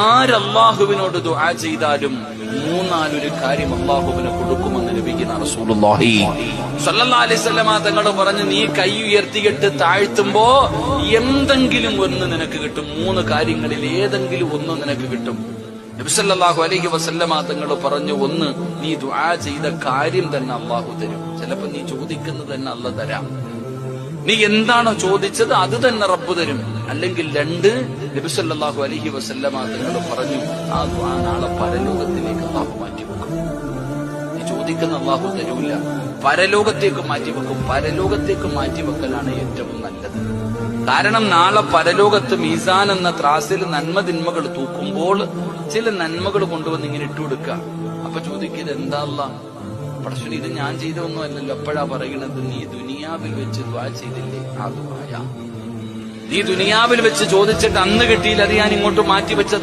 ആരല്ലാഹുവിനോട് ദുആ ചെയ്താലും മൂന്നാലൊരു കാര്യം അല്ലാഹുവിന് കൊടുക്കുമെന്ന് നബിയുനാ റസൂലുള്ളാഹി സ്വല്ലല്ലാഹു അലൈഹി വസല്ലമ തങ്ങൾ പറഞ്ഞു, നീ കൈ ഉയർത്തിയിട്ട് താഴ്ത്തുമ്പോ എന്തെങ്കിലും ഒന്ന് നിനക്ക് കിട്ടും. മൂന്ന് കാര്യങ്ങളിൽ ഏതെങ്കിലും ഒന്ന് നിനക്ക് കിട്ടും. നബി സല്ലല്ലാഹു അലൈഹി വസല്ലമ തങ്ങൾ പറഞ്ഞു, ഒന്ന്, നീ ദുആ ചെയ്ത കാര്യം തന്നെ അല്ലാഹു തരും. ചിലപ്പോ നീ ചോദിക്കുന്നത് തന്നെ അല്ലാഹു തരാം. നീ എന്താണോ ചോദിച്ചത് അത് തന്നെ റബ്ബ് തരും. അല്ലെങ്കിൽ രണ്ട്, നബി സല്ലല്ലാഹു അലൈഹി വസല്ലമ തങ്ങൾ പറഞ്ഞു, ആ ദുആ നാളെ പരലോകത്തിലേക്ക് അല്ലാഹു മാറ്റിവെക്കും. നീ ചോദിക്കുന്ന അല്ലാഹു തരൂല, പരലോകത്തേക്ക് മാറ്റിവെക്കും. പരലോകത്തേക്ക് മാറ്റിവെക്കലാണ് ഏറ്റവും നല്ലത്. കാരണം നാളെ പരലോകത്ത് മീസാൻ എന്ന ത്രാസിൽ നന്മ തിന്മകൾ തൂക്കുമ്പോൾ ചില നന്മകൾ കൊണ്ടുവന്ന് ഇങ്ങനെ ഇട്ടുകൊടുക്കുക. അപ്പൊ ചോദിക്കുന്നത്, എന്താ അല്ലാഹ് പടച്ചോനെ, ഇത് ഞാൻ ചെയ്തൊന്നും അല്ലല്ലോ. അപ്പോഴാ പറയണത്, നീ ദുനിയാവിൽ വെച്ച് ദുആ ചെയ്തില്ലേ, ആ ദുആ നീ ദുനിയാവിൽ വെച്ച് ചോദിച്ചിട്ട് അന്ന് കിട്ടിയില്ല, അത് ഞാൻ ഇങ്ങോട്ട് മാറ്റിവെച്ച